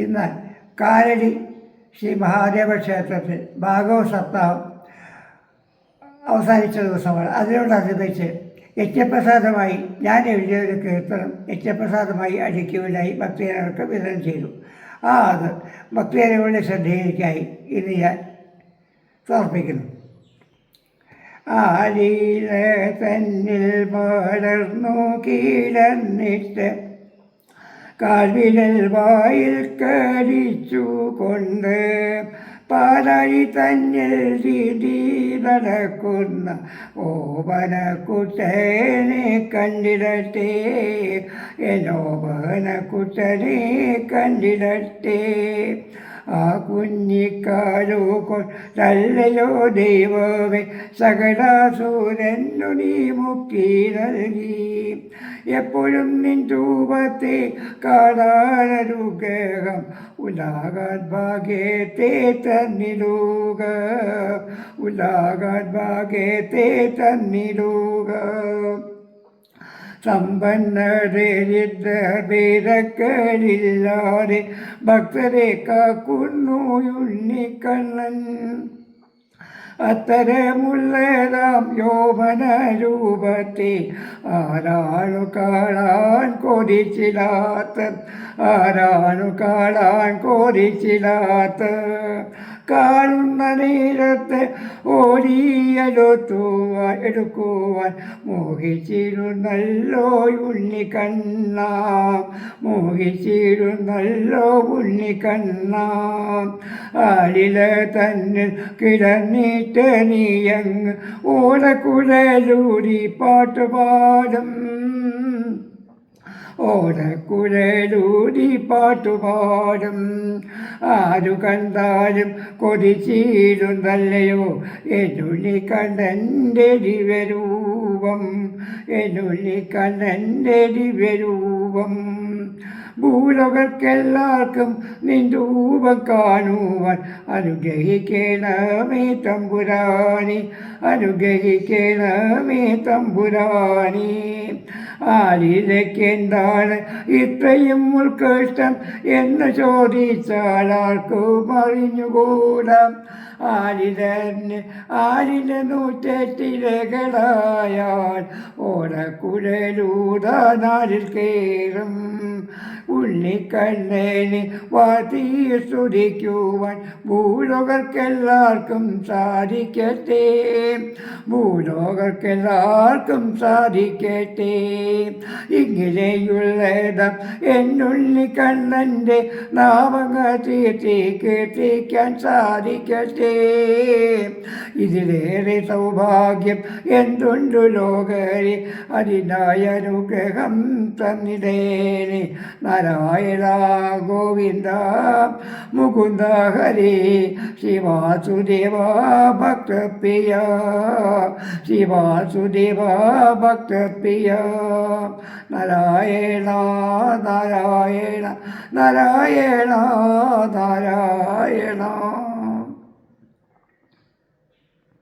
ഇന്ന് കാലടി ശ്രീ മഹാദേവ ക്ഷേത്രത്തിൽ ഭാഗവത സപ്താഹം അവസാനിച്ച ദിവസമാണ്. അതിനോടനുബന്ധിച്ച് യജ്ഞപ്രസാദമായി ഞാൻ എഴുതിയ ഒരു കീർത്തനം യജ്ഞപ്രസാദമായി അടിക്കുവാനായി ഭക്തജനങ്ങൾക്ക് വിതരണം ചെയ്തു. അത് ഭക്തജനങ്ങളുടെ ശ്രദ്ധയിലേക്കായി ഇന്ന് ഞാൻ സമർപ്പിക്കുന്നു. ആലീല തന്നിൽ പടർന്നു കിടന്നിട്ട് കാൽവിരൽ വായിൽ കടിച്ചു കൊണ്ട് പാലാഴി തന്നിൽ രീതി നടക്കുന്ന ഓപനക്കുട്ടനെ കണ്ടിടട്ടെ, എന്നോപനക്കുട്ടനെ കണ്ടിടട്ടെ. ആ കുഞ്ഞിക്കാലു കൊണ്ടല്ലയോ ദൈവമേ സകലാസുരനു നീ മുക്തി നൽകി. എപ്പോഴും നിൻ രൂപത്തെ കാണാനനുഗ്രഹം ഉലാകാൻ ഭാഗ്യത്തെ തന്നിടുക, ഉലാകാൻ ഭാഗ്യത്തെ തന്നിടുക. സമ്പന്നരില്ലാതെ ഭക്തരെ കാക്കുന്നു ഉണ്ണിക്കണ്ണൻ. അത്തരമുള്ളതാം യോമന രൂപത്തെ ആരാണു കാണാൻ കൊതിച്ചില്ലാത്ത, ആരാണു കാണാൻ കൊതിച്ചില്ലാത്ത. കാണുന്ന നേരത്ത് എടുക്കുവാൻ മോഹിച്ചിരുന്നല്ലോ ഉണ്ണിക്കണ്ണ, മോഹിച്ചിരുന്നല്ലോ ഉണ്ണിക്കണ്ണ. ആലില തന്നിൽ കിടന്നിട്ട് നീയങ്ങ് ഓടക്കുഴലൂരി പാട്ടുപാടും, ഓടക്കുഴലൂരി പാട്ടുപാടും. ആരു കണ്ടാലും കൊതിച്ചിരുന്നല്ലയോ എന്നുള്ളിക്കണ്ണൻ്റെ ദിവ്യരൂപം, എന്നുള്ളിക്കണ്ണൻ്റെ ദിവ്യരൂപം. ഭൂലോകർക്കെല്ലാവർക്കും നിൻ രൂപം കാണുവാൻ അനുഗ്രഹിക്കണമേ തമ്പുരാനി, അനുഗ്രഹിക്കണമേ തമ്പുരാനി. ആലിലേക്കെന്താണ് ഇത്രയും ഉത്കൃഷ്ടം എന്ന് ചോദിച്ചാൽ ആർക്കും അറിഞ്ഞുകൂടാം. ആലിലെ നൂറ്റെട്ടിലകളായാൽ ഓടക്കുഴലൂതാനാലിൽ കയറും. ഉണ്ണിക്കണ്ണനെ വാതി സ്തുതിക്കുവാൻ ഭൂലോകർക്കെല്ലാവർക്കും സാധിക്കട്ടെ, ഭൂലോകർക്കെല്ലാവർക്കും സാധിക്കട്ടെ. ഇങ്ങനെയുള്ളതാം എന്നുണ്ണിക്കണ്ണൻ്റെ നാമങ്ങൾ കീർത്തിക്കാൻ സാധിക്കട്ടെ. ഇതിലേറെ സൗഭാഗ്യം എന്തുണ്ടു ലോകരെ, അതിനായ അനുഗ്രഹം തന്നിടേനെ. നാരായണ ഗോവിന്ദ മുകുന്ദ ഹരേ ശിവാസുദേവ ഭക്തപ്രിയ, ശിവാസുദേവ ഭക്തപ്രിയ. നാരായണ നാരായണ നാരായണ നാരായണ.